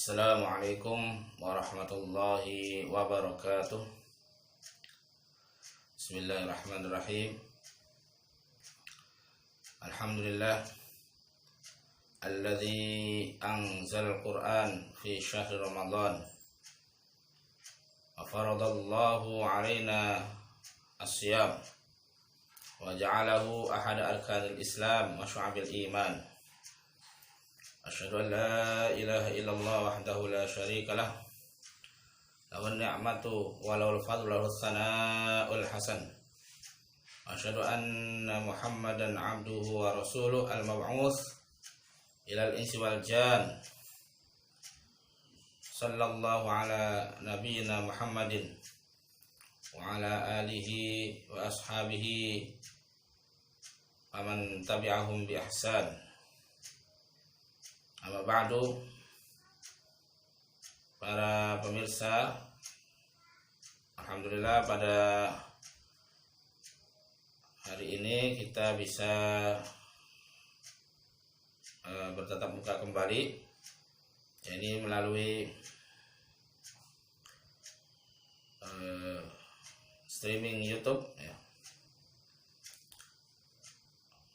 Assalamualaikum warahmatullahi wabarakatuh. Bismillahirrahmanirrahim. Alhamdulillah alladzi anzal Qur'an fi syahri Ramadan wa faradallahu alaina as-siyam wa ja'alahu ahada arkanil Islam wa syu'abil iman. Asyhadu an la ilaha illallah wahdahu la syarika lah lahun ni'matu wa lahul fadlu wa lahus sana'ul hasan. Asyhadu anna Muhammadan abduhu wa rasuluh al-mab'uts ilal insi wal jan. Sallallahu ala nabiyyina Muhammadin wa ala alihi wa ashabihi wa man tabi'ahum bi ihsan. Amma ba'du, para pemirsa, alhamdulillah pada hari ini kita bisa bertatap muka kembali, ini melalui streaming YouTube ya.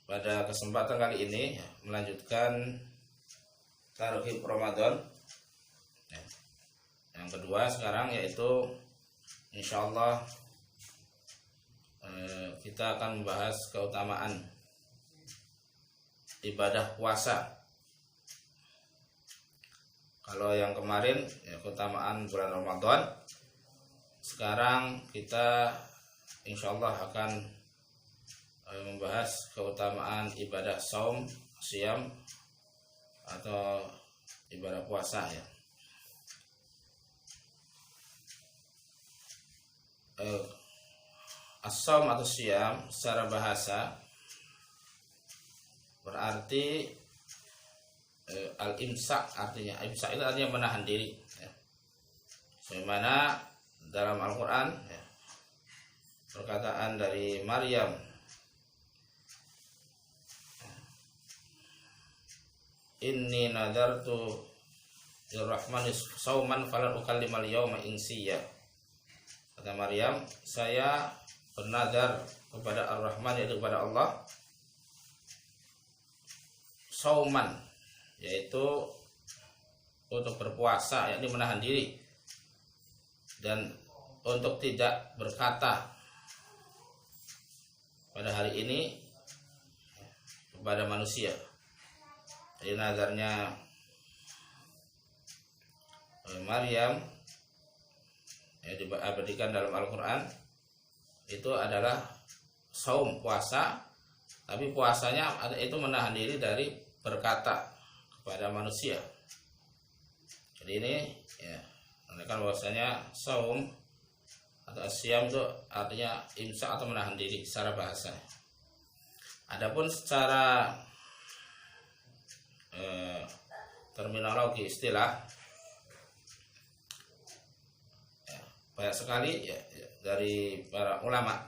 Pada kesempatan kali ini ya, melanjutkan Targhib Ramadan ya. Yang kedua sekarang yaitu insyaallah kita akan membahas keutamaan ibadah puasa. Kalau yang kemarin ya, keutamaan bulan Ramadan, sekarang kita insyaallah akan membahas keutamaan ibadah saum, siyam atau ibadah puasa ya. As-saum atau siyam secara bahasa berarti al-imsak, artinya imsak itu artinya menahan diri ya. Sebagaimana dalam Al-Qur'an ya, perkataan dari Maryam, inni nadartu lirrahmani sauman falan ukallimal yawma insiya. Kata Maryam, saya bernadar kepada Ar-Rahman, yaitu kepada Allah, sauman, yaitu untuk berpuasa, yakni menahan diri, dan untuk tidak berkata pada hari ini kepada manusia. Jadi nazarnya Maryam yang diabadikan dalam Al-Quran itu adalah saum, puasa, tapi puasanya itu menahan diri dari berkata kepada manusia. Jadi ini ya, menunjukkan bahwasanya saum atau siyam itu artinya imsak atau menahan diri secara bahasa. Adapun secara terminologi istilah ya, banyak sekali ya, dari para ulama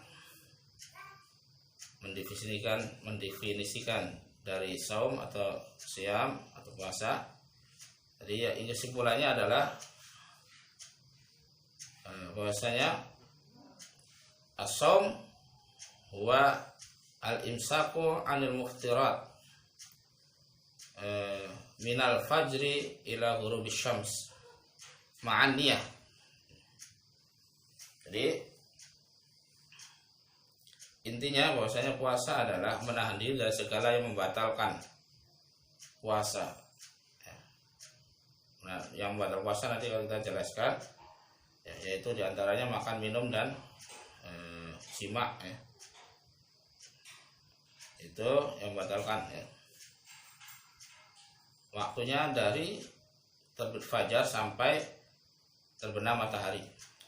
mendefinisikan dari saum atau siyam atau puasa. Jadi ya, ini kesimpulannya adalah bahwasanya as-saum huwa al-imsaku 'anil muftirat minal fajri ila ghurubis syams ma'an niyah. Jadi intinya bahwasanya puasa adalah menahan diri dari segala yang membatalkan puasa. Nah, yang membatalkan puasa nanti kalau kita jelaskan ya, yaitu diantaranya makan, minum, dan simak ya. Itu yang membatalkan ya. Waktunya dari terbit fajar sampai terbenam matahari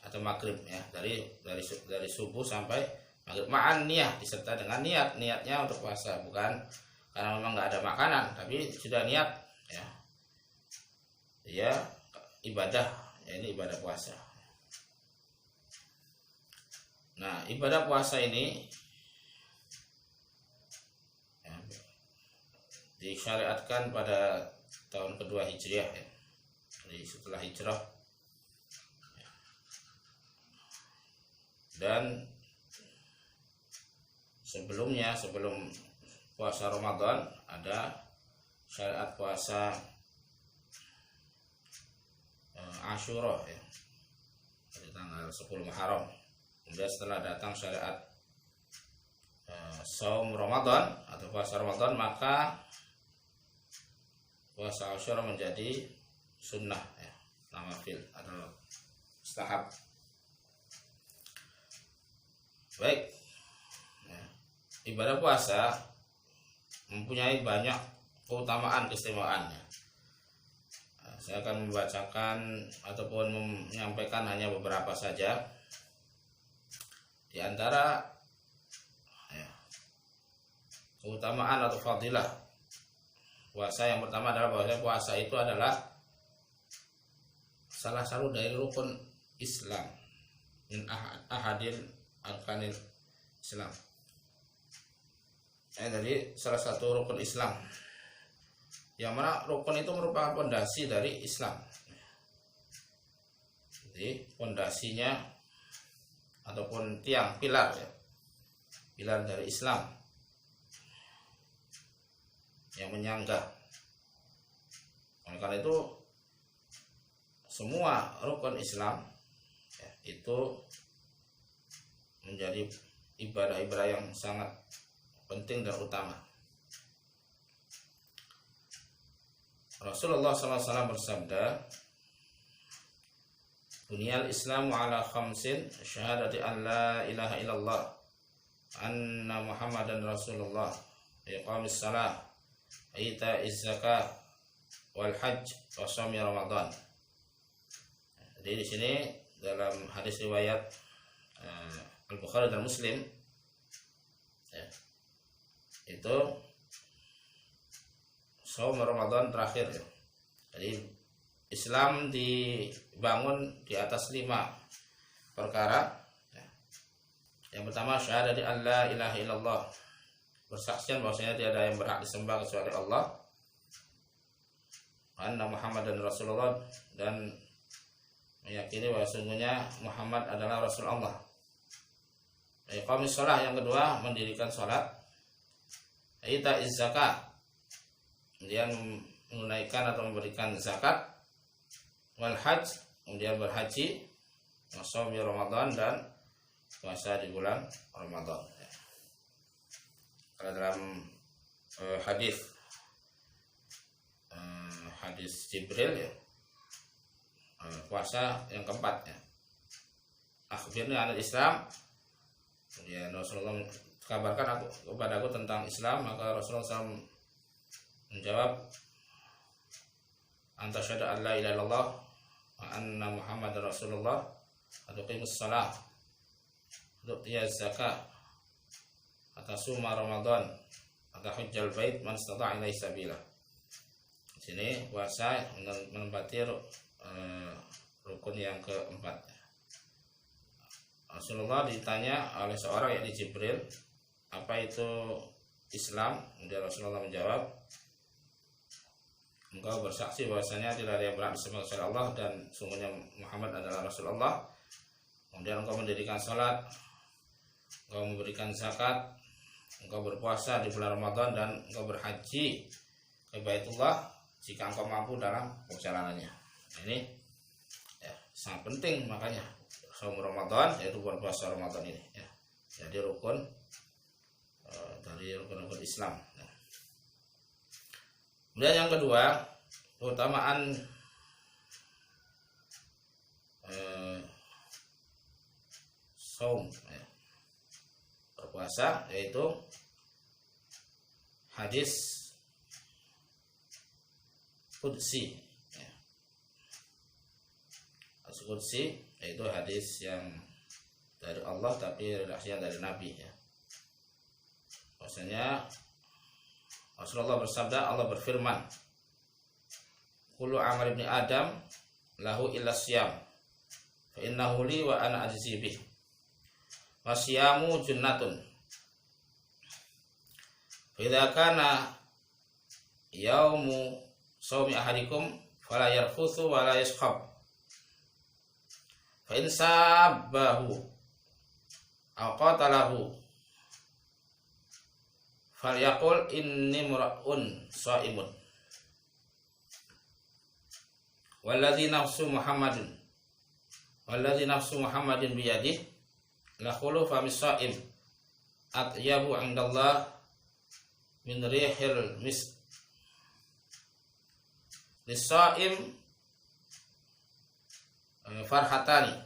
atau maghrib ya, dari subuh sampai maghrib, ma'an niyah, diserta dengan niatnya untuk puasa, bukan karena memang nggak ada makanan, tapi sudah niat ya, dia ibadah ya, ini ibadah puasa. Nah, ibadah puasa ini ya, disyariatkan pada tahun kedua Hijriah ya. Jadi setelah hijrah. Dan sebelumnya, sebelum puasa Ramadan, ada syariat puasa Asyura ya, pada tanggal 10 Muharram. Kemudian setelah datang syariat saum Ramadan atau puasa Ramadan, maka puasa Asyura menjadi sunnah ya, nawafil atau mustahab. Baik, ya, ibadah puasa mempunyai banyak keutamaan keistimewaannya. Saya akan membacakan ataupun menyampaikan hanya beberapa saja. Di antara ya, keutamaan atau fadilah puasa, yang pertama adalah bahwa puasa itu adalah salah satu dari rukun Islam, min ahadil arkanil Islam. Dari salah satu rukun Islam, yang mana rukun itu merupakan fondasi dari Islam. Jadi fondasinya ataupun tiang, pilar ya, pilar dari Islam yang menyangga. Oleh karena itu semua rukun Islam ya, itu menjadi ibadah-ibadah yang sangat penting dan utama. Rasulullah SAW bersabda, "Bunyal Islamu ala khamsin, syahadati an la ilaha illallah, anna Muhammadan Rasulullah, iqamis salah, ita'iz zakah, wal hajj, wa shaumi Ramadan." Jadi di sini dalam hadis riwayat Al-Bukhari dan Muslim ya, itu saum Ramadan terakhir ya. Jadi Islam dibangun di atas 5 perkara ya. Yang pertama syahadati an la ilaha illallah, bersaksian bahwasanya tiada yang berhak disembah kecuali Allah, anna Muhammadan Rasulullah, dan meyakini bahwa sungguhnya Muhammad adalah Rasul Allah. Iqamis shalah, yang kedua mendirikan salat, ita'iz zakah, kemudian menunaikan atau memberikan zakat, wal hajj, kemudian berhaji, wa shaumi Ramadan, dan puasa di bulan Ramadan. Kalau dalam hadis Jibril ya, puasa yang keempat ya, akhbirni anil Islam, kemudian Rasulullah kabarkan kepadaku tentang Islam, maka Rasulullah SAW menjawab, anta syahadu an la ilaha illallah wa anna Muhammadar Rasulullah, wa tuqimus shalah, wa tu'tiyaz zakah, wa tasuma Ramadan, wa tahujjal bait man istata'a ilaihi sabila. Di sini puasa menempati rukun yang keempat. Rasulullah ditanya oleh seorang, yakni Jibril, apa itu Islam? Kemudian Rasulullah menjawab, engkau bersaksi bahwasanya tidak ada yang berhak disembah kecuali Allah, dan sungguhnya Muhammad adalah Rasulullah. Kemudian engkau mendirikan salat, engkau memberikan zakat, engkau berpuasa di bulan Ramadan, dan engkau berhaji ke Baitullah jika engkau mampu dalam perjalanannya. Ini ya, sangat penting, makanya saum Ramadan, yaitu berpuasa Ramadan ini ya, jadi rukun dari rukun-rukun Islam ya. Kemudian yang kedua, keutamaan saum ya, berpuasa, yaitu hadis qudsi ya. Hadis qudsi yaitu hadis yang dari Allah tapi redaksinya dari Nabi ya. Maksudnya Rasulullah bersabda, Allah berfirman, kullu amal ibni Adam lahu illa siyam, fa innahu li wa ana ajzi bih, wa siyamu junnatun, fa idza kana yaumu shaumi ahadikum fala yarfuthu wala yaskhab. Fa in sabbahu aw qatalahu falyaqul inni mura'un sha'imun. Walladzi nafsu Muhammadin biyadihi la khulu famis sha'im atyabu 'indallah min rihil misk. Lis-sha'im farhatani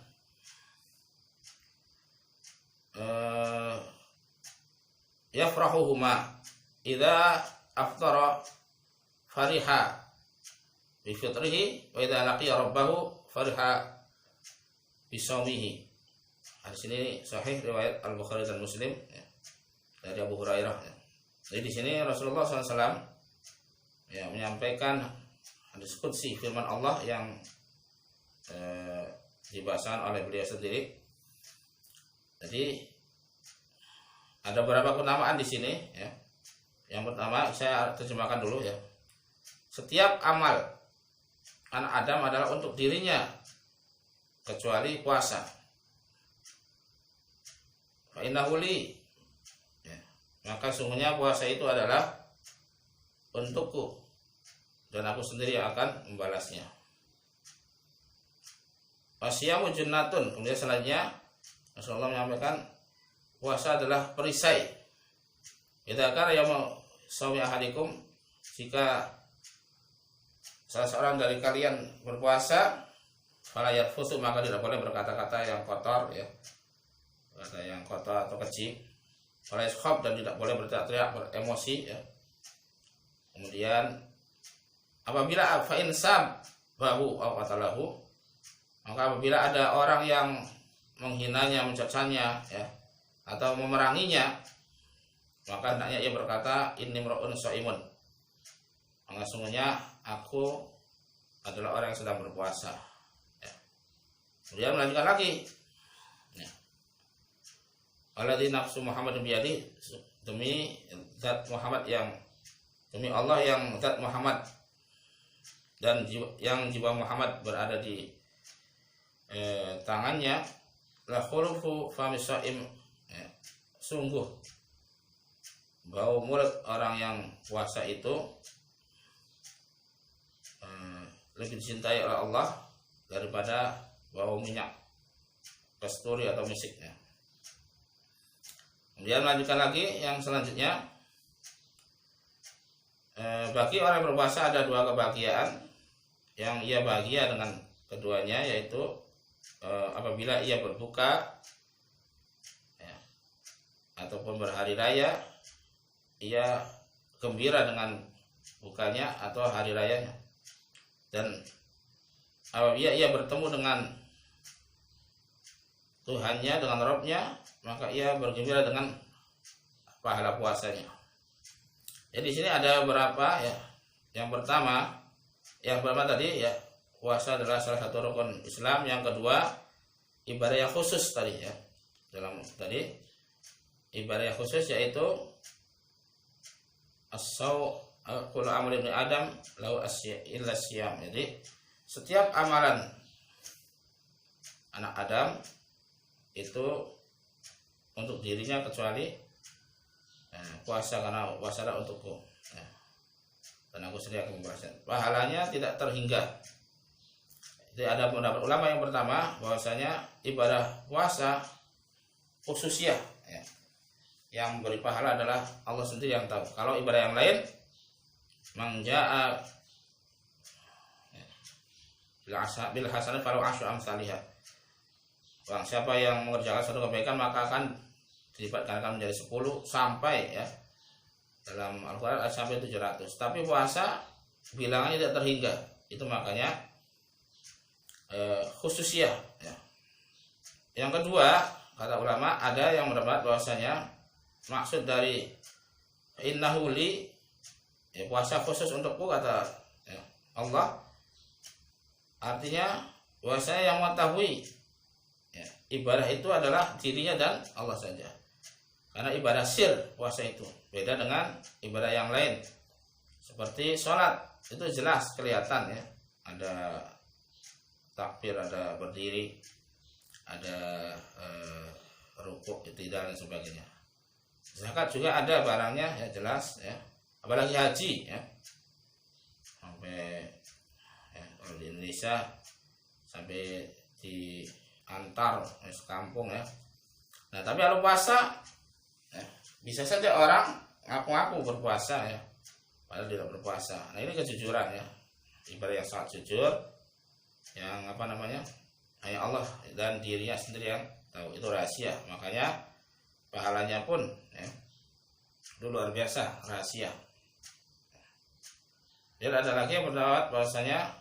yafrahuhuma idza aftara fariha bi fitrihi wa idza laqiya rabbahu fariha bi shaumihi. Hadis ini sahih riwayat Al-Bukhari dan Muslim ya, dari Abu Hurairah ya. Jadi di sini Rasulullah SAW ya menyampaikan hadis qudsi, firman Allah yang dibahasakan oleh beliau sendiri. Jadi ada beberapa keutamaan di sini ya. Yang pertama saya terjemahkan dulu ya. Setiap amal anak Adam adalah untuk dirinya kecuali puasa. Fa innahu li ya. Maka sungguhnya puasa itu adalah untukku dan aku sendiri yang akan membalasnya. Wasyamu junnatun. Kemudian selanjutnya Rasulullah menyampaikan puasa adalah perisai. Idza kana yaum shaumi ahadikum, jika salah seorang dari kalian berpuasa, fala yarfusu, maka tidak boleh berkata-kata yang kotor ya. Kata yang kotor atau keji. Fala yaskhab, dan tidak boleh berteriak-teriak, beremosi ya. Kemudian apabila fa insab bahu aw qatalahu, maka apabila ada orang yang menghinanya, mencacanya ya, atau memeranginya, maka hendaknya ia berkata inni mra'un shaimun, maka sungguhnya aku adalah orang yang sedang berpuasa ya. Kemudian melanjutkan lagi ya. Alladzi nafsu Muhammadin biyadihi, demi zat Muhammad yang, demi Allah yang zat Muhammad dan yang jiwa Muhammad berada di tangannya, la khulufu famis shaim ya. Sungguh bau mulut orang yang puasa itu lebih dicintai oleh Allah daripada bau minyak kasturi atau misik ya. Kemudian melanjutkan lagi yang selanjutnya, bagi orang yang berpuasa ada dua kebahagiaan yang ia bahagia dengan keduanya, yaitu apabila ia berbuka ya, ataupun berhari raya, ia gembira dengan bukanya atau hari rayanya. Dan apabila ia bertemu dengan Tuhannya, dengan Rabbnya, maka ia bergembira dengan pahala puasanya. Jadi di sini ada beberapa ya. Yang pertama tadi ya, puasa adalah salah satu rukun Islam. Yang kedua, ibadah yang khusus tadi ya. Dalam tadi ibadah yang khusus yaitu kullu amri ibni Adam lahu illa siyam. Jadi setiap amalan anak Adam itu untuk dirinya kecuali puasa, karena puasa adalah untukku ya. Dan aku sendiri akan membalasnya. Pahalanya tidak terhingga. Jadi ada pendapat ulama yang pertama bahwasanya ibadah puasa khususiyah ya. Yang beri pahala adalah Allah sendiri yang tahu. Kalau ibadah yang lain, mangja'a bil hasanah falahu asyru amsalihah. Bang, siapa yang mengerjakan suatu kebaikan maka akan dilipat gandakan menjadi 10 sampai ya. Dalam Al-Qur'an sampai 700. Tapi puasa bilangannya tidak terhingga. Itu makanya khususiyah ya. Yang kedua, kata ulama, ada yang mendapat bahwasanya maksud dari innahu li ya, puasa khusus untukku kata ya, Allah, artinya bahwasanya yang mengetahui ya, ibadah itu adalah dirinya dan Allah saja. Karena ibadah sir puasa itu beda dengan ibadah yang lain. Seperti sholat itu jelas kelihatan ya, ada takbir, ada berdiri, ada rukuk, iktidal dan sebagainya. Zakat juga ada barangnya ya, jelas ya. Apalagi haji ya. Sampai ya, kalau di Indonesia sampai diantar sekampung ya. Nah, tapi kalau puasa ya, bisa saja orang ngaku-ngaku berpuasa ya, padahal tidak berpuasa. Nah, ini kejujuran ya, ibadah yang sangat jujur, yang hanya Allah dan dirinya sendiri yang tahu, itu rahasia. Makanya pahalanya pun ya, itu luar biasa, rahasia. Dan ada lagi yang berpendapat bahwasanya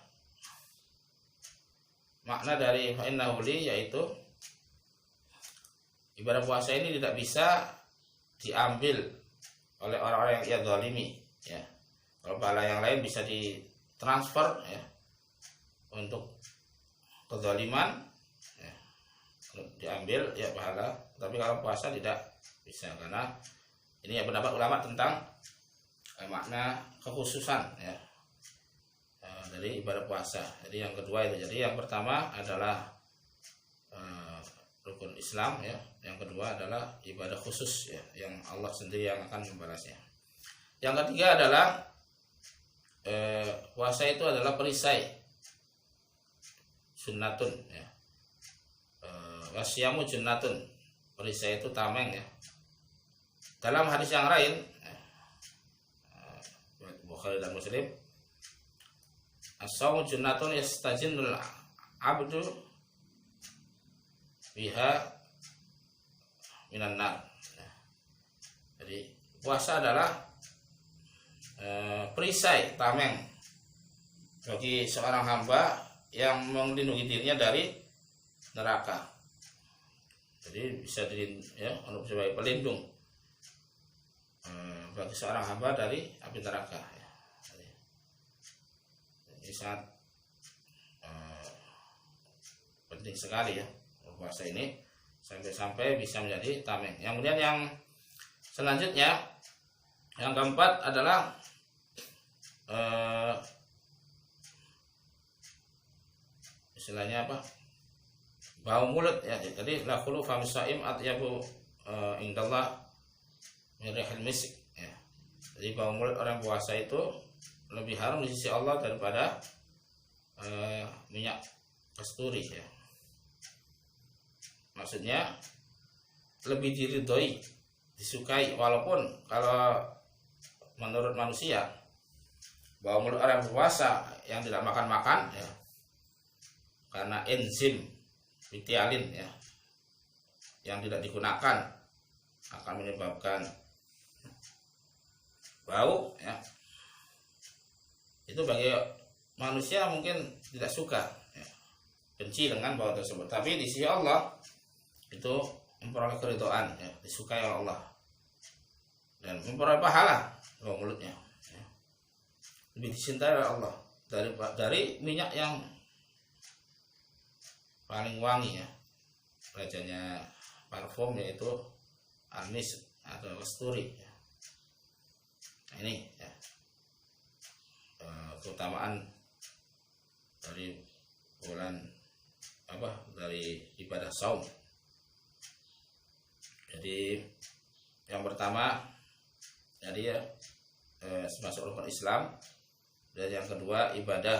makna dari fa'innahu li, yaitu ibadah puasa ini tidak bisa diambil oleh orang-orang yang ia zalimi ya. Kalau pahala yang lain bisa ditransfer ya untuk kezaliman ya, diambil ya pahala, tapi kalau puasa tidak bisa, karena ini ya pendapat ulama tentang makna kekhususan ya dari ibadah puasa. Jadi yang kedua itu, jadi yang pertama adalah rukun Islam ya, yang kedua adalah ibadah khusus ya, yang Allah sendiri yang akan membalasnya. Yang ketiga adalah puasa itu adalah perisai, sunnatun ya, wasyamu junnatun, perisai itu tameng ya. Dalam hadis yang lain Bukhari dan Muslim, as-shawmu junnatun yastajinnul abdu biha minan nar. Jadi puasa adalah perisai, tameng bagi seorang hamba yang melindungi dirinya dari neraka. Jadi bisa untuk sebagai pelindung bagi seorang hamba dari api neraka ya. Ini sangat penting sekali ya puasa ini, sampai-sampai bisa menjadi tameng. Kemudian yang selanjutnya, yang keempat adalah istilahnya apa, bau mulut ya. Jadi la khulu famisaim atyabu indallah min rihil misk ya. Jadi bau mulut orang puasa itu lebih harum di sisi Allah daripada minyak kasturi ya. Maksudnya lebih diridhoi, disukai, walaupun kalau menurut manusia bau mulut orang berpuasa yang tidak makan ya, karena enzim bitialin ya yang tidak digunakan akan menyebabkan bau ya. Itu bagi manusia mungkin tidak suka ya, benci dengan bau tersebut, tapi di sisi Allah itu memperoleh keridhaan ya, disukai oleh Allah dan memperoleh pahala bau mulutnya ya. Lebih dicintai oleh Allah dari minyak yang paling wangi ya, rajanya parfum, yaitu anis atau kasturi ya. Nah, ini ya, keutamaan dari bulan dari ibadah saum. Jadi yang pertama jadi ya masuk rukun Islam, dan yang kedua ibadah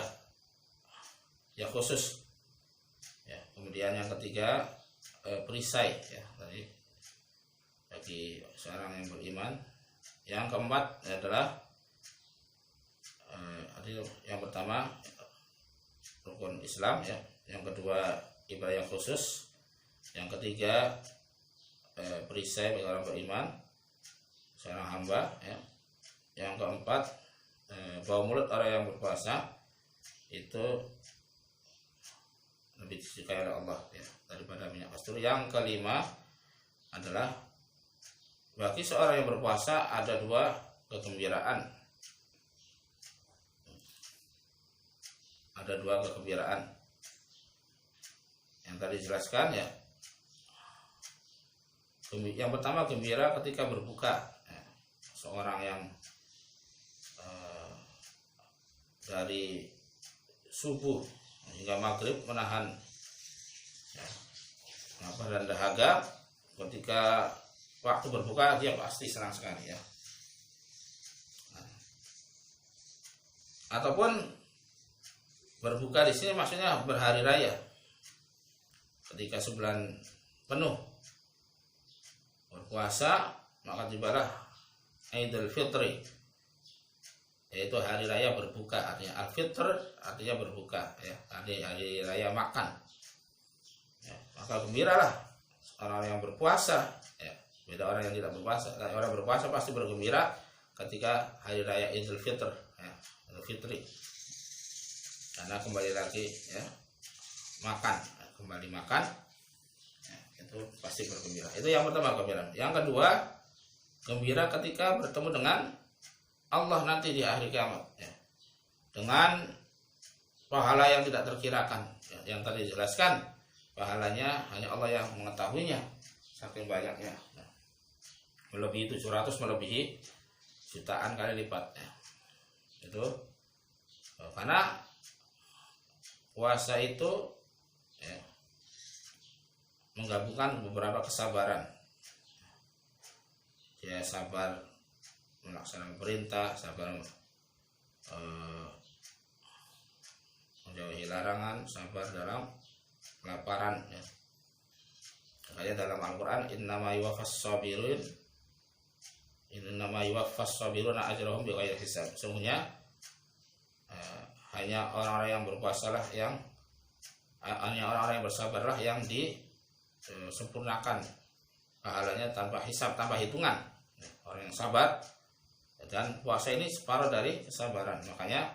yang khusus ya. Kemudian yang ketiga perisai ya, tadi bagi seorang yang beriman. Yang keempat adalah yang pertama rukun Islam ya, yang kedua ibadah yang khusus, yang ketiga perisai bagi orang beriman, seorang hamba ya. Yang keempat bau mulut orang yang berpuasa itu lebih disukai oleh Allah ya, daripada minyak kasturi. Yang kelima adalah bagi seorang yang berpuasa ada dua kegembiraan. Ada dua kegembiraan yang tadi dijelaskan ya. Yang pertama gembira ketika berbuka ya. Seorang yang dari subuh hingga maghrib menahan lapar dan dahaga. Ketika waktu berbuka dia pasti senang sekali ya. Ataupun berbuka di sini maksudnya berhari raya. Ketika sebulan penuh berpuasa maka tibalah Idul Fitri, yaitu hari raya berbuka. Artinya al-fitr artinya berbuka ya, hari raya makan ya. Maka gembiralah orang yang berpuasa ya, beda orang yang tidak berpuasa. Orang berpuasa pasti bergembira ketika hari raya Idul Fitr ya, Idul Fitri, karena kembali lagi ya makan, kembali makan ya, itu pasti bergembira. Itu yang pertama, gembira. Yang kedua, gembira ketika bertemu dengan Allah nanti di akhir kiamat ya, dengan pahala yang tidak terkirakan ya. Yang tadi dijelaskan pahalanya hanya Allah yang mengetahuinya, saking banyaknya ya. Melebihi 700, melebihi jutaan kali lipat ya. Itu karena puasa itu ya, menggabungkan beberapa kesabaran ya, sabar melaksanakan perintah, sabar menjauhi larangan, sabar dalam kelaparan ya. Makanya dalam Al-Quran innama yuwaffas sabiruna ajrahum bighairi hisab. Sesungguhnya hanya orang-orang yang berpuasalah yang hanya orang-orang yang bersabarlah yang disempurnakan pahalanya tanpa hisab, tanpa hitungan. Orang yang sabar, dan puasa ini separuh dari kesabaran. Makanya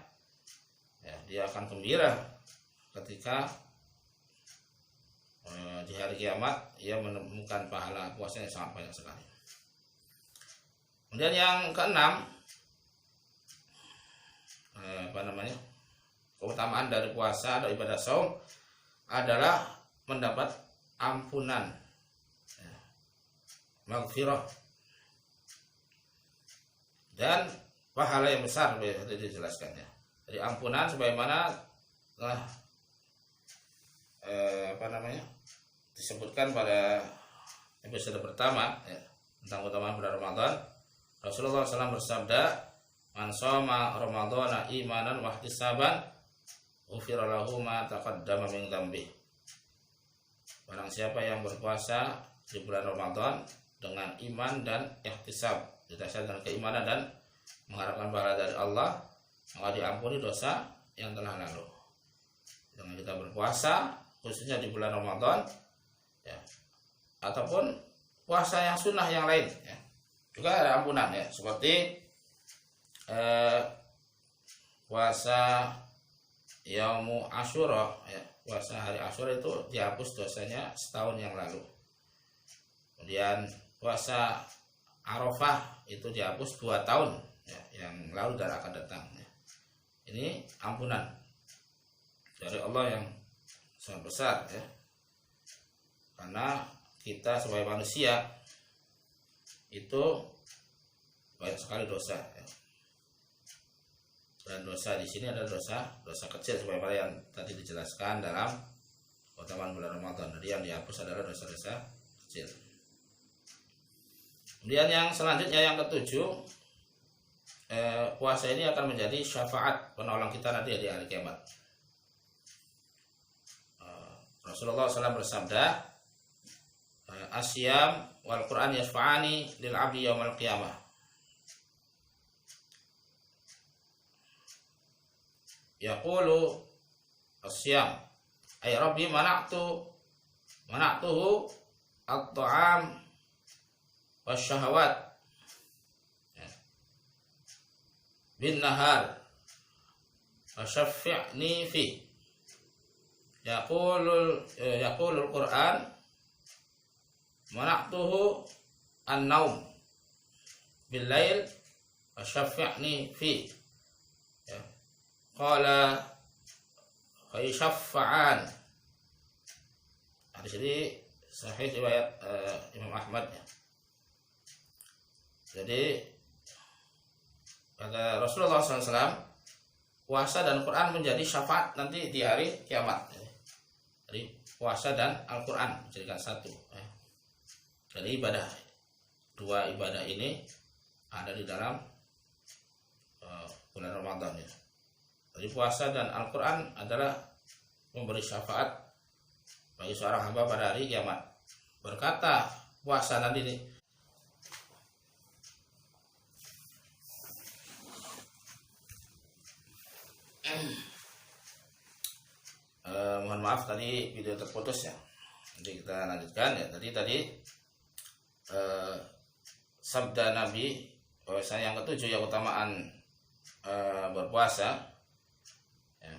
ya, dia akan gembira ketika di hari kiamat ia menemukan pahala puasanya sangat banyak sekali. Kemudian yang keenam, keutamaan dari puasa atau ibadah saum adalah mendapat ampunan ya, maghfirah dan pahala yang besar. Itu dijelaskan ya. Jadi ampunan sebagaimana telah disebutkan pada episode pertama ya, tentang keutamaan bulan Ramadan. Rasulullah SAW bersabda, man shoma ramadhana imanan wa ihtisaban ghufira lahu ma taqaddama min dzambi. Barang siapa yang berpuasa di bulan Ramadan dengan iman dan ihtisab, didasarkan dengan keimanan dan mengharapkan pahala dari Allah, maka diampuni dosa yang telah lalu. Dengan kita berpuasa khususnya di bulan Ramadan ya, ataupun puasa yang sunnah yang lain ya, juga ada ampunan ya, seperti puasa Yaumu Asyura ya, puasa hari Asyura itu dihapus dosanya setahun yang lalu. Kemudian puasa Arafah itu dihapus 2 tahun ya, yang lalu dan akan datang ya. Ini ampunan dari Allah yang sangat besar ya, karena kita sebagai manusia itu banyak sekali dosa ya. Dan dosa di sini adalah dosa kecil sebagaimana yang tadi dijelaskan dalam keutamaan bulan Ramadan. Jadi yang dihapus adalah dosa-dosa kecil. Kemudian yang selanjutnya, yang ketujuh, puasa ini akan menjadi syafaat penolong kita nanti di hari kiamat. Rasulullah SAW bersabda, asyam wal Quran yashfa'ani lil abdi yaumal qiyamah. Yaqulu asyam ay rabbi mana'tuhu at-ta'am wasyahawat bin nahar wasyaffi'ni fi. Yaqulul Quran mana'tuhu an-naum bil lail wasyaffi'ni fi. Qala fayshaffa'an. Hadis ini sahih riwayat Imam Ahmad ya. Jadi kata Rasulullah SAW, puasa dan Quran menjadi syafaat nanti di hari kiamat. Jadi puasa dan Al-Quran menjadikan satu. Jadi dua ibadah ini ada di dalam bulan Ramadan ya. Jadi puasa dan Al-Quran adalah memberi syafaat bagi seorang hamba pada hari kiamat. Berkata puasa nanti nih, mohon maaf tadi video terputus ya. Nanti kita lanjutkan ya. Tadi sabda Nabi bahwasanya yang ketujuh yang keutamaan berpuasa ya.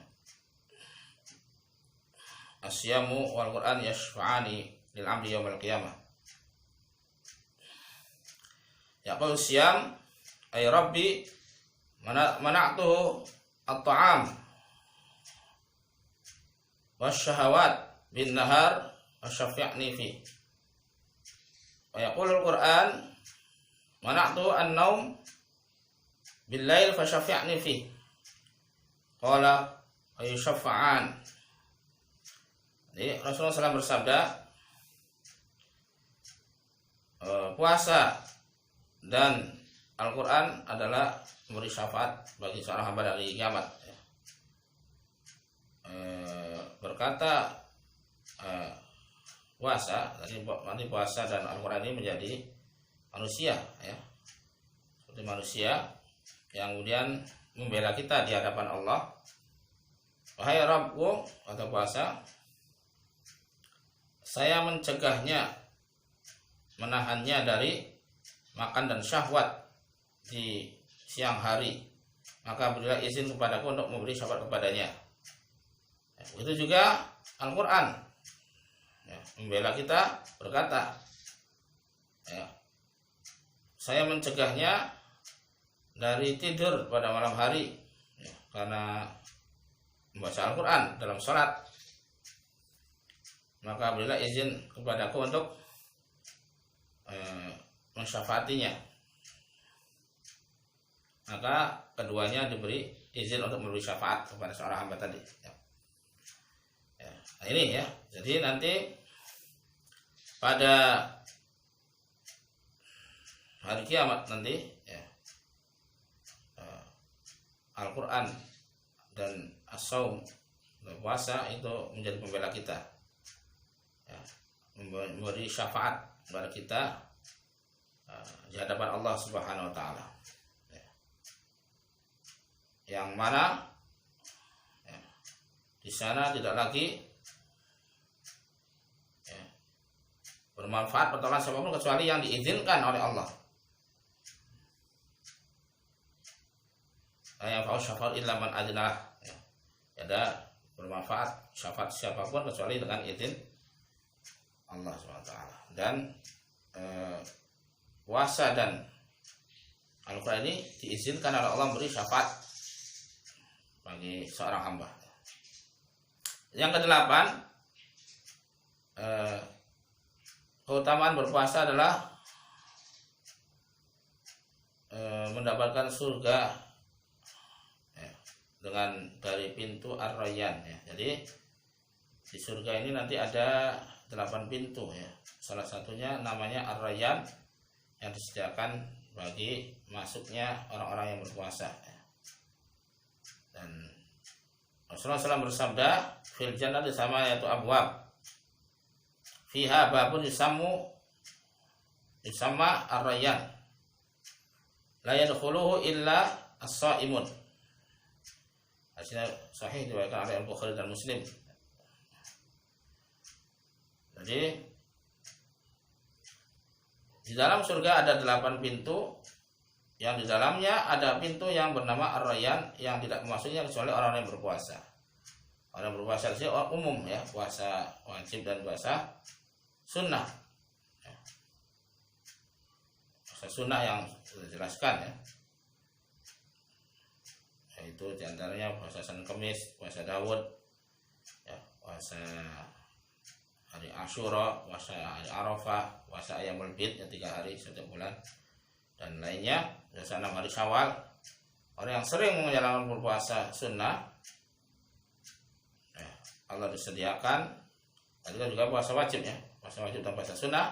Asyamu wal Quran yashfa'ani lil 'abdi yaumil qiyamah. Yaqul siyam ay rabbi mana'tuhu at-ta'am wasyahawat bin nahar wasyafi'ni fi. Wa yaqulul Qur'an mana'tu an-naum bil lail fasyafi'ni fi. Qala ayusyafa'an. Jadi Rasulullah SAW bersabda, puasa dan Al-Quran adalah memberi syafaat bagi seorang hamba dari kiamat. Berkata puasa, nanti puasa dan Al-Quran ini menjadi manusia ya, seperti manusia yang kemudian membela kita di hadapan Allah. Wahai Rabbku, kata puasa, saya mencegahnya, menahannya dari makan dan syahwat di siang hari, maka berilah izin kepadaku untuk memberi syafaat kepadanya. Begitu juga Al-Quran ya, membela kita, berkata ya, saya mencegahnya dari tidur pada malam hari ya, karena membaca Al-Quran dalam sholat, maka berilah izin kepadaku untuk mensyafaatinya. Maka keduanya diberi izin untuk memberi syafaat kepada seorang hamba tadi ya. Nah ini ya, jadi nanti pada hari kiamat nanti ya, Al-Quran dan as-saum, puasa itu menjadi pembela kita ya, memberi syafaat kepada kita di hadapan Allah Subhanahu wa taala ya. Yang mana ya, di sana tidak lagi ya, bermanfaat pertolongan siapapun kecuali yang diizinkan oleh Allah. Yang fa'u syafaat illa man adnah ya. Ada bermanfaat syafaat siapapun kecuali dengan izin Allah SWT. Dan puasa dan Al-Quran ini diizinkan oleh Allah memberi syafaat bagi seorang hamba. Yang kedelapan, keutamaan berpuasa adalah mendapatkan surga ya, dengan dari pintu Ar-Rayyan ya. Jadi di surga ini nanti ada 8 pintu ya. Salah satunya namanya Ar-Rayyan yang disediakan bagi masuknya orang-orang yang berpuasa ya. Dan Rasulullah SAW bersabda, fil jannati sama yaitu abwab fiha babun yusamma Ar-Rayyan la yadkhuluhu illa as-shaimun. Hadisnya sahih diriwayatkan oleh Al-Bukhari dan Muslim. Jadi di dalam surga ada 8 pintu, yang di dalamnya ada pintu yang bernama Ar-Rayyan yang tidak memasukinya kecuali orang yang berpuasa. Orang berpuasa di sini umum ya, puasa wajib dan puasa sunnah. Puasa sunnah yang sudah dijelaskan ya. Yaitu diantaranya puasa Senin Kemis, puasa Daud, ya, puasa hari Asyura, puasa hari Arafah, puasa Ayyamul Bid yang 3 hari setiap bulan, dan lainnya, puasa 6 hari Syawal, orang yang sering menjalankan berpuasa sunnah, Allah disediakan. Tadi kan juga puasa wajib ya, puasa wajib dan puasa sunnah,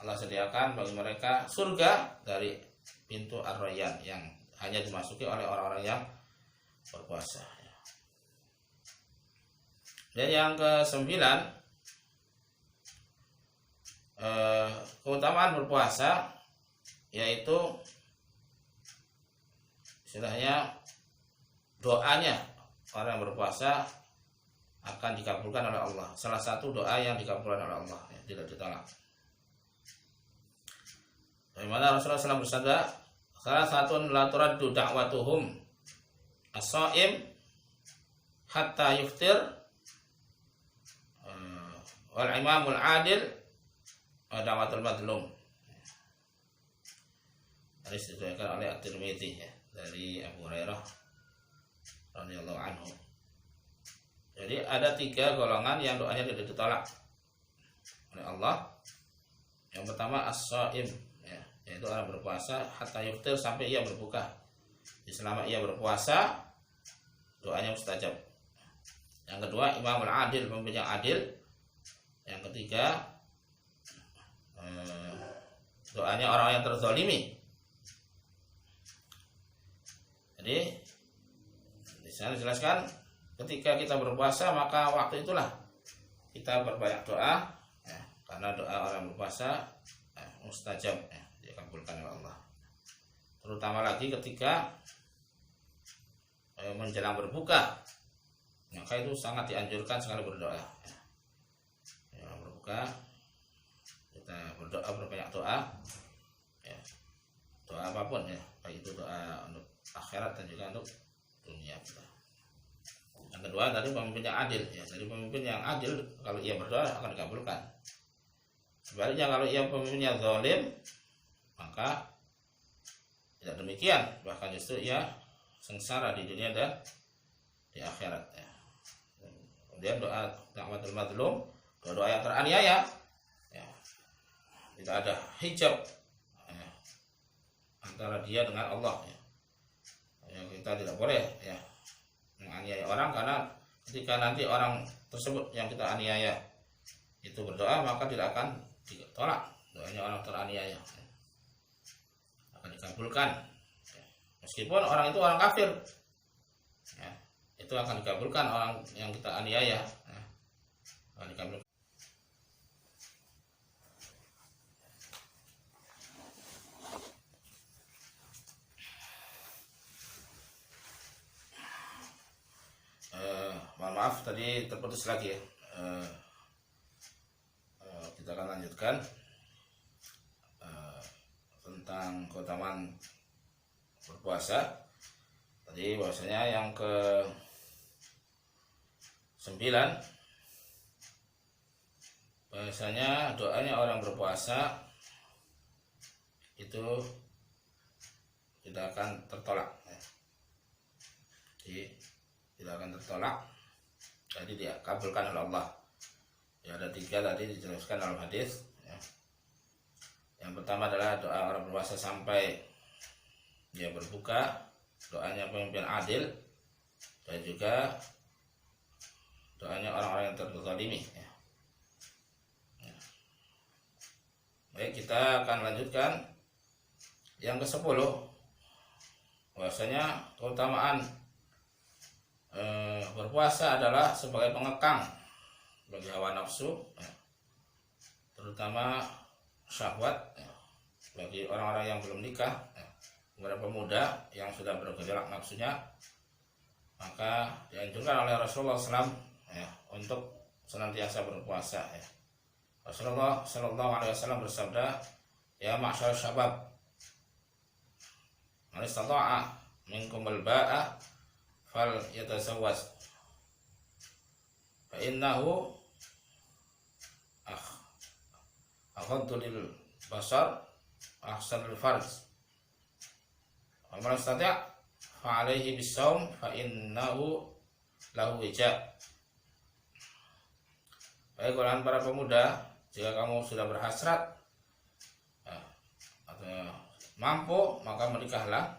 Allah sediakan bagi mereka surga dari pintu Ar-Rayyan yang hanya dimasuki oleh orang-orang yang berpuasa. Dan yang ke-9, keutamaan berpuasa, yaitu istilahnya doanya orang yang berpuasa akan dikabulkan oleh Allah. Salah satu doa yang dikabulkan oleh Allah, ya, tidak ditolak. Bagaimana Rasulullah SAW bersabda, salah satu la turaddu da'watuhum as-shaim hatta yuftir wal imamul adil wa da'watul madlum. Hadis diriwayatkan oleh At-Tirmidzi ya, dari Abu Hurairah radhiyallahu anhu. Jadi ada 3 golongan yang doanya tidak ditolak oleh Allah. Yang pertama as-shaim ya, yaitu orang berpuasa hatta yuftir, sampai ia berbuka. Jadi selama ia berpuasa doanya mustajab. Yang kedua imamul adil, pemimpin yang adil. Yang ketiga doanya orang yang terzalimi. Jadi di sana dijelaskan ketika kita berpuasa maka waktu itulah kita berbanyak doa ya, karena doa orang berpuasa mustajab ya, dikabulkan oleh Allah. Terutama lagi ketika menjelang berbuka, maka itu sangat dianjurkan sekali berdoa ya. Kita berdoa, berbanyak doa ya, doa apapun ya, baik itu doa untuk akhirat dan juga untuk dunia kita. Yang kedua tadi pemimpin yang adil ya, jadi pemimpin yang adil kalau ia berdoa akan dikabulkan. Sebaliknya kalau ia pemimpinnya zalim, maka tidak demikian, bahkan justru ia sengsara di dunia dan di akhirat ya. Kemudian doa da'watul madlum, doa yang teraniaya ya, tidak ada hijab ya, antara dia dengan Allah ya. Ya, kita tidak boleh ya menganiaya orang, karena ketika nanti orang tersebut yang kita aniaya itu berdoa, maka tidak akan ditolak doanya orang teraniaya ya, akan dikabulkan ya. Meskipun orang itu orang kafir ya, itu akan dikabulkan, orang yang kita aniaya ya, akan dikabulkan. Mohon maaf tadi terputus lagi ya. Kita akan lanjutkan tentang keutamaan berpuasa. Tadi bahwasanya yang ke-9, bahwasanya doanya orang berpuasa itu tidak akan tertolak ya. Jadi tidak akan tertolak, jadi dia kabulkan oleh Allah ya. Ada 3 tadi dijelaskan dalam hadis ya. Yang pertama adalah doa orang berpuasa sampai dia berbuka, doanya pemimpin adil, dan juga doanya orang-orang yang terzalimi ya. Ya. Baik, kita akan lanjutkan yang ke-10, bahwasanya keutamaan berpuasa adalah sebagai pengekang bagi hawa nafsu ya, terutama syahwat ya, bagi orang-orang yang belum nikah ya, kepada pemuda yang sudah bergejolak nafsunya, maka dianjurkan oleh Rasulullah SAW ya, untuk senantiasa berpuasa ya. Rasulullah SAW bersabda, ya ma'syar syabab, man istata'a minkum al-ba'a fal yatazawwaj fa innahu aghaddu lil basar ahsanul farj wa man istata' fa alaihi bisawm fa innahu lahu wija. Baik golongan para pemuda, jika kamu sudah berhasrat atau mampu, maka menikahlah.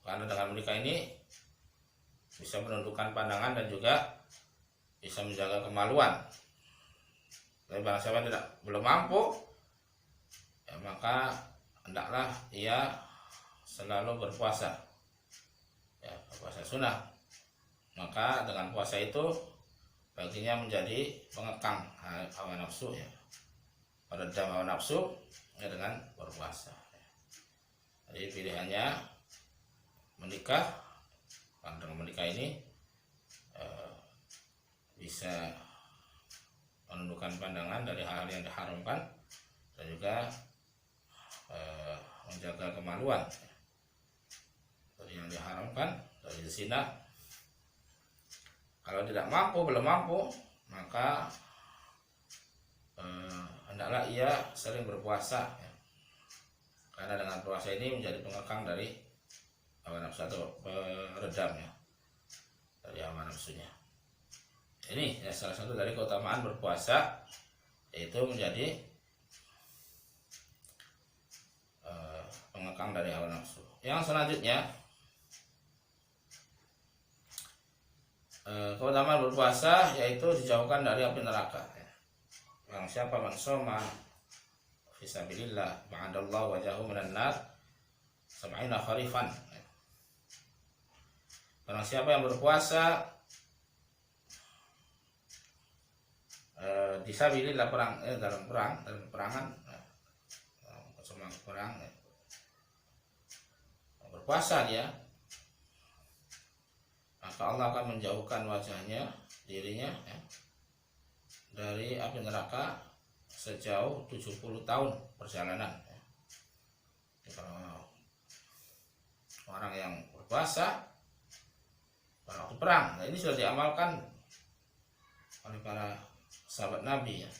Karena dengan menikah ini bisa menundukkan pandangan dan juga bisa menjaga kemaluan. Tapi barang siapa belum mampu, ya maka hendaklah ia selalu berpuasa, ya puasa sunnah. Maka dengan puasa itu baginya menjadi pengekang hawa nafsu, ya peredam hawa nafsu, ya dengan berpuasa. Jadi pilihannya menikah. Karena dengan menikah ini bisa menundukkan pandangan dari hal yang diharamkan dan juga menjaga kemaluan dari yang diharamkan, dari zina. Kalau belum mampu, maka hendaklah ia sering berpuasa, ya. Karena dengan puasa ini menjadi pengekang dari hawa nafsu atau peredam, ya, dari hawa nafsunya. Ini ya salah satu dari keutamaan berpuasa, yaitu menjadi pengekang dari hawa nafsu. Yang selanjutnya, keutamaan berpuasa yaitu dijauhkan dari api neraka, ya. Barang siapa man shoma fisabilillah ba'adallahu wajahu minan nar sab'ina kharifan. Barang siapa yang berpuasa fisabilillah dalam peperangan, sama perang, ya. Berpuasa dia, maka Allah akan menjauhkan wajahnya, dirinya, ya, dari api neraka sejauh 70 tahun perjalanan, ya. Kalau orang yang berpuasa pada waktu perang, nah ini sudah diamalkan oleh para sahabat Nabi, ya,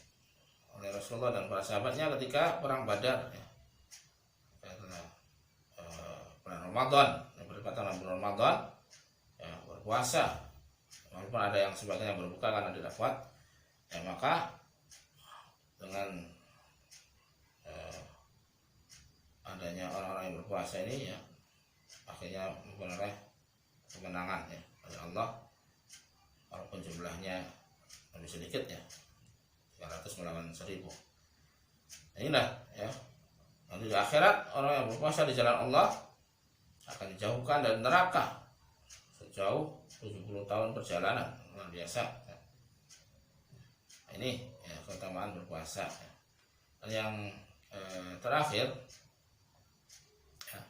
oleh Rasulullah dan para sahabatnya ketika perang Badar, ya. Bulan Ramadan, berdekatan bulan Ramadan, ya, berpuasa, walaupun ada yang sebagian yang berbuka karena tidak kuat, ya, maka dengan adanya orang-orang yang berpuasa ini, ya, akhirnya memperoleh kemenangan, ya, oleh Allah, walaupun jumlahnya lebih sedikit, ya, 300 melawan 1000. Nah, inilah, ya, nanti di akhirat orang yang berpuasa di jalan Allah akan dijauhkan dari neraka sejauh 70 tahun perjalanan, luar biasa, ya. Ini, ya, keutamaan berpuasa, ya. Dan yang terakhir, ya,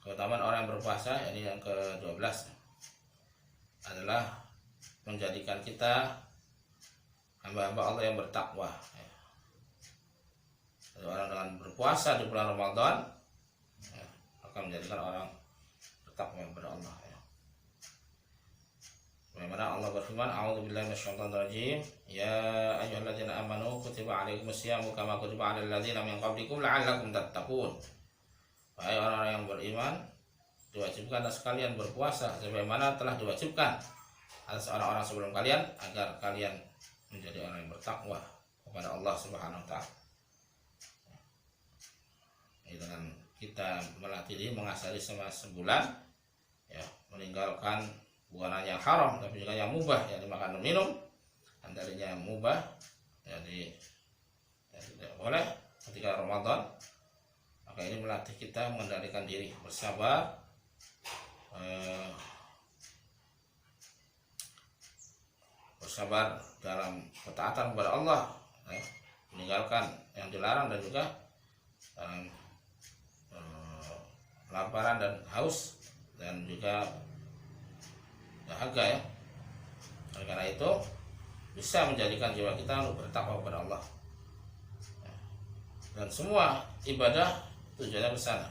keutamaan orang yang berpuasa, ini yang ke-12, adalah menjadikan kita hamba-hamba Allah yang bertakwa, ya. Jadi orang dengan berpuasa di bulan Ramadan, ya, akan menjadikan orang bertakwa kepada Allah, ya. Bagaimana Allah berfirman, a'udzubillahi minasyaitonir rajim, ya ayyuhalladzina amanu kutiba alaikumusyamu kama kutiba alal ladzina min qablikum la'allakum tattaqun. Wahai orang-orang yang beriman, diwajibkan atas kalian berpuasa sebagaimana telah diwajibkan atas orang-orang sebelum kalian agar kalian menjadi orang yang bertakwa kepada Allah Subhanahu wa taala. Ini dengan kita melatih diri mengasari selama sebulan, ya, meninggalkan bukan hanya yang haram tapi juga yang mubah, yang dimakan dan minum. Antaranya yang mubah, jadi ya, tidak boleh ketika Ramadan. Maka ini melatih kita mengendalikan diri, bersabar, bersabar dalam ketaatan kepada Allah, ya, meninggalkan yang dilarang dan juga dalam kelaparan dan haus dan juga dahaga, ya. Oleh karena itu bisa menjadikan jiwa kita untuk bertakwa kepada Allah, ya. Dan semua ibadah tujuannya ke sana.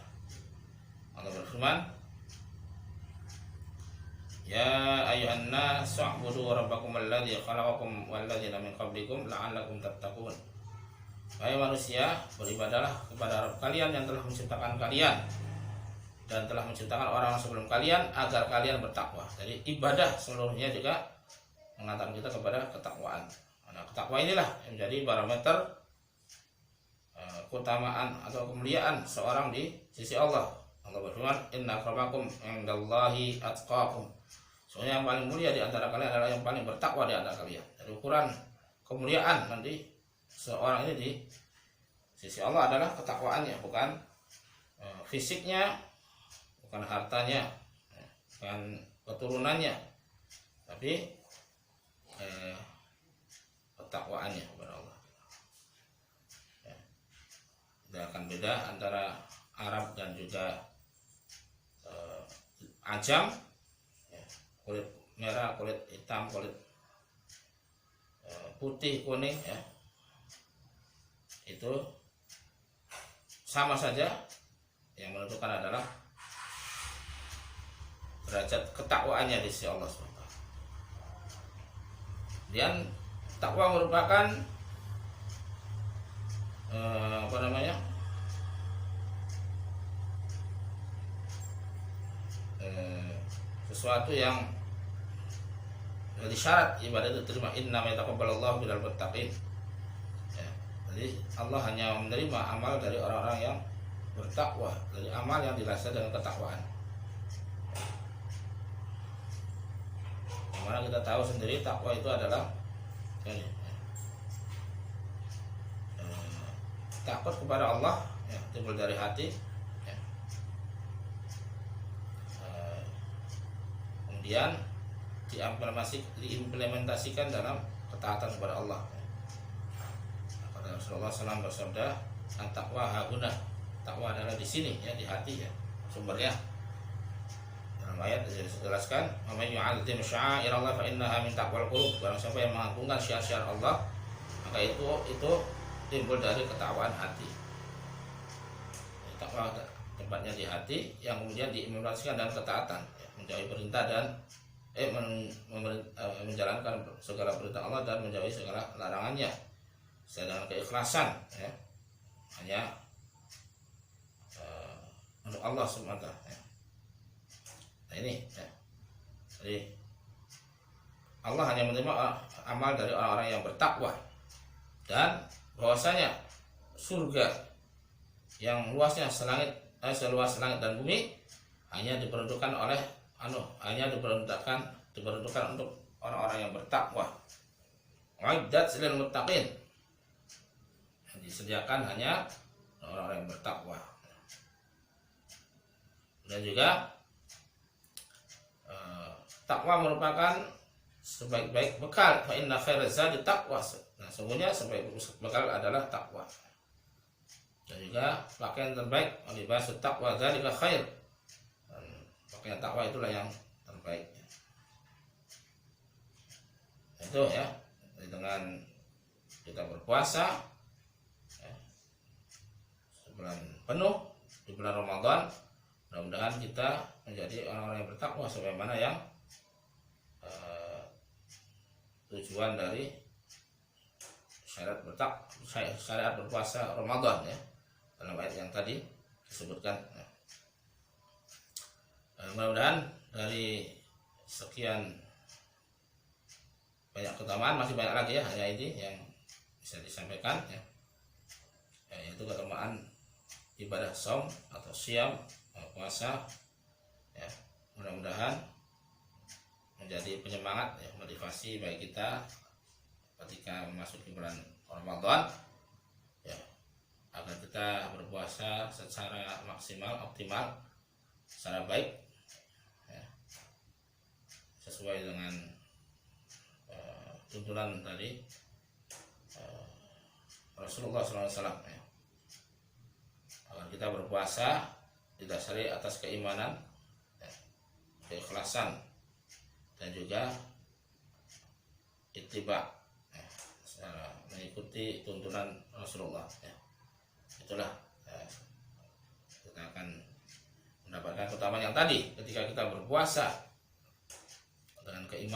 Allah berfirman, ya ayyuhan nas u'budu rabbakum alladzi khalaqakum walladzina min qablikum la'allakum tattaqun. Hai manusia, beribadahlah kepada Rabb kalian yang telah menciptakan kalian dan telah menciptakan orang sebelum kalian agar kalian bertakwa. Jadi ibadah seluruhnya juga mengantarkan kita kepada ketakwaan. Nah, ketakwa inilah yang menjadi barometer keutamaan atau kemuliaan seorang di sisi Allah Allah berfirman, inna akramakum indallahi atqakum. Soalnya yang paling mulia di antara kalian adalah yang paling bertakwa di antara kalian. Jadi ukuran kemuliaan nanti seorang ini di sisi Allah adalah ketakwaannya, bukan fisiknya, bukan hartanya, bukan keturunannya, tapi ketakwaannya kepada Allah. Tidak akan beda antara Arab dan juga Ajam, kulit merah, kulit hitam, kulit putih, kuning, ya, itu sama saja. Yang menentukan adalah derajat ketakwaannya di sisi Allah SWT. Dan takwa merupakan sesuatu yang jadi syarat ibadah itu terima. Innama yataqabbalallahu minal muttaqin. Ya, jadi Allah hanya menerima amal dari orang-orang yang bertakwa, dari amal yang dilandasi dengan ketakwaan. Dimana kita tahu sendiri takwa itu adalah takut kepada Allah, ya, timbul dari hati, ya. Kemudian diimplementasikan dalam ketaatan kepada Allah. Kata Rasulullah SAW bersabda, "At-taqwa hahuna." Takwa adalah di sini, ya, di hati, ya, sumbernya. Dalam ayat dijelaskan, "Wa may yu'azzim sya'airallah fa innaha min taqwal qulub." Barang siapa yang mengagungkan syiar-syiar Allah, maka itu timbul dari ketakwaan hati. Takwa tempatnya di hati, yang kemudian diimplementasikan dalam ketaatan, ya, menjauhi perintah dan menjalankan segala perintah Allah dan menjauhi segala larangannya dengan keikhlasan, ya, hanya untuk Allah semata, ya. Nah ini, ya. Jadi Allah hanya menerima amal dari orang-orang yang bertakwa, dan bahwasanya surga yang luasnya seluas langit dan bumi hanya diperuntukkan untuk orang-orang yang bertakwa. Wa'iddat lil muttaqin, disediakan hanya orang-orang yang bertakwa. Dan juga takwa merupakan sebaik-baik bekal. Fa inna khairaz zadi taqwa. Nah, sungguhnya sebaik bekal adalah takwa. Dan juga pakaian terbaik, libasut taqwa dzalika khair. Dan pakaian takwa itulah yang terbaik. Itu, ya, dengan kita berpuasa, ya, sebulan penuh di bulan Ramadan, mudah-mudahan kita menjadi orang-orang yang bertakwa sebagaimana yang tujuan dari syariat berpuasa Ramadan, ya, dalam ayat yang tadi disebutkan. Mudah-mudahan dari sekian banyak keutamaan, masih banyak lagi, ya, hanya ini yang bisa disampaikan, ya, yaitu keutamaan ibadah saum atau siam, puasa, ya. Mudah-mudahan menjadi penyemangat, ya, motivasi bagi kita ketika memasuki bulan Ramadan, ya, agar kita berpuasa secara maksimal, optimal, secara baik, ya, sesuai dengan tuntunan tadi Rasulullah SAW, ya, agar kita berpuasa didasari atas keimanan, ya, keikhlasan, dan juga ittiba, ya, mengikuti tuntunan Rasulullah, ya. Itulah, ya, kita akan mendapatkan keutamaan yang tadi ketika kita berpuasa dengan keimanan.